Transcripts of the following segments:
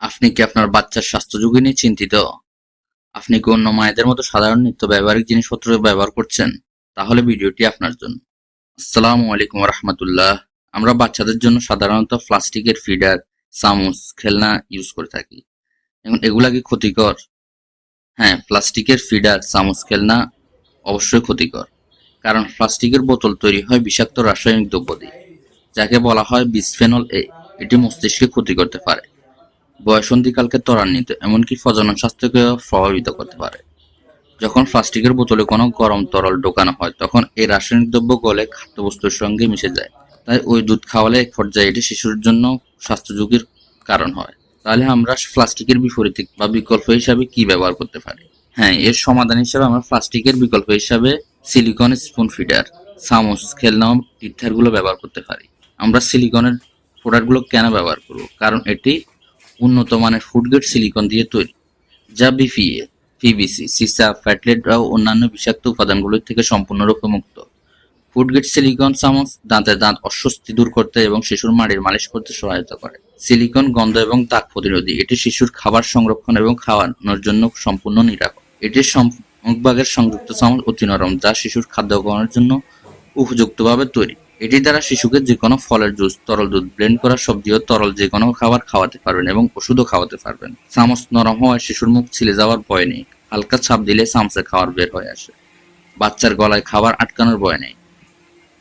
আপনি কি আপনার বাচ্চার স্বাস্থ্য ঝুঁকি নিয়ে চিন্তিত? আপনি কি অন্য মায়েদের মতো সাধারণ নিত্য ব্যবহারিক জিনিসপত্র ব্যবহার করছেন? তাহলে ভিডিওটি আপনার জন্য। আসসালামু আলাইকুম রহমতুল্লাহ। আমরা বাচ্চাদের জন্য সাধারণত প্লাস্টিকের ফিডার, চামচ, খেলনা ইউজ করে থাকি। এখন এগুলা কি ক্ষতিকর? হ্যাঁ, প্লাস্টিকের ফিডার, চামচ, খেলনা অবশ্যই ক্ষতিকর। কারণ প্লাস্টিকের বোতল তৈরি হয় বিষাক্ত রাসায়নিক দ্রব্য দিয়ে, যাকে বলা হয় বিসফেনল এ। এটি মস্তিষ্কে ক্ষতি করতে পারে, বয়সন্ধিকালকে ত্বরান্বিত, এমনকি প্রজনন স্বাস্থ্যকেও প্রভাবিত করতে পারে। যখন প্লাস্টিকের বোতলে কোনো গরম তরল ঢোকানো হয়, তখন এই রাসায়নিক দ্রব্য গলে খাদ্যবস্তুর সঙ্গে মিশে যায়। তাই ওই দুধ খাওয়ালে এক পর্যায়ে এটি শিশুর জন্য স্বাস্থ্য ঝুঁকির কারণ হয়। তাহলে আমরা প্লাস্টিকের বিপরীতে বা বিকল্প হিসাবে কি ব্যবহার করতে পারি? হ্যাঁ, এর সমাধান হিসাবে আমরা প্লাস্টিকের বিকল্প হিসাবে সিলিকন স্পুন ফিডার, চামচ, খেলনা, টিথারগুলো ব্যবহার করতে পারি। আমরা সিলিকনের প্রোডাক্টগুলো কেন ব্যবহার করব? কারণ এটি উন্নত মানের ফুড গ্রেড সিলিকন দিয়ে তৈরি, যা বিপিএ, পিভিসি, সিসা, ফ্যাটলেট ও অন্যান্য বিষাক্ত উপাদানগুলো থেকে সম্পূর্ণরূপে মুক্ত। ফুড গ্রেড সিলিকন চামচ দাঁতের দাঁত অস্বস্তি দূর করতে এবং শিশুর মাড়ির মালিশ করতে সহায়তা করে। সিলিকন গন্ধ এবং দাগ প্রতিরোধী, এটি শিশুর খাবার সংরক্ষণ এবং খাওয়ানোর জন্য সম্পূর্ণ নিরাপদ। এটির সম্মুখভাগের সংযুক্ত চামচ অতি নরম, যা শিশুর খাদ্য গ্রহণের জন্য উপযুক্তভাবে তৈরি। এটি দ্বারা শিশুকে যেকোনো ফলের জুস, তরল দুধ, ব্লেন্ড করা সবজি ও তরল যেকোনো খাবার খাওয়াতে পারবেন এবং ওষুধও খাওয়াতে পারবেন। চামচ নরম হওয়ায় শিশুর মুখ ছিলে যাওয়ার ভয় নেই। হালকা চাপ দিলে চামচে খাবার বের হয়ে আসে। বাচ্চার গলায় খাবার আটকানোর ভয় নেই।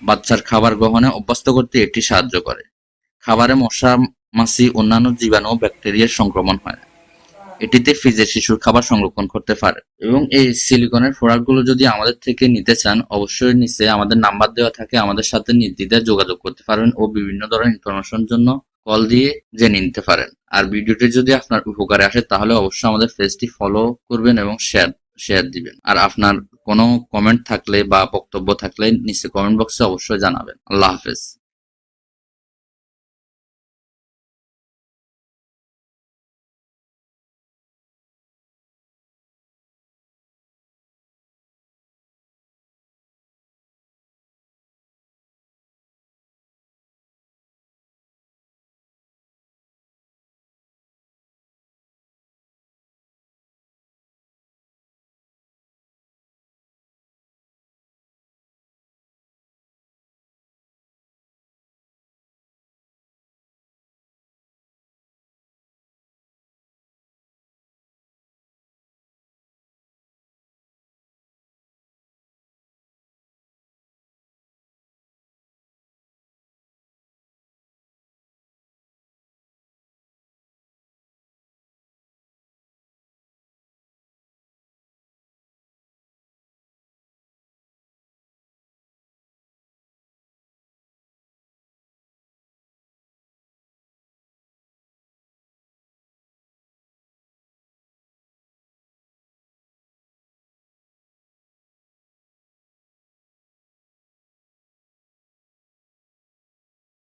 বাচ্চার খাবার গ্রহণে অভ্যস্ত করতে এটি সাহায্য করে। খাবারে মশা, মাছি, অন্যান্য জীবাণু ও ব্যাকটেরিয়ার সংক্রমণ হয় না। এটিতে ফ্রিজে শিশুর খাবার সংরক্ষণ করতে পারে। এবং এই সিলিকনের প্রোডাক্টগুলো যদি আমাদের থেকে নিতে চান, অবশ্যই নিচে আমাদের নাম্বার দেওয়া থাকে, আমাদের সাথে নির্দ্বিধায় যোগাযোগ করতে পারেন ও বিভিন্ন ধরনের ইনফরমেশনের জন্য কল দিয়ে জেনে নিতে পারেন। আর ভিডিওটি যদি আপনার উপকারে আসে, তাহলে অবশ্যই আমাদের পেজটি ফলো করবেন এবং শেয়ার দিবেন। আর আপনার কোনো কমেন্ট থাকলে বা বক্তব্য থাকলে নিচে কমেন্ট বক্সে অবশ্যই জানাবেন। আল্লাহ হাফেজ।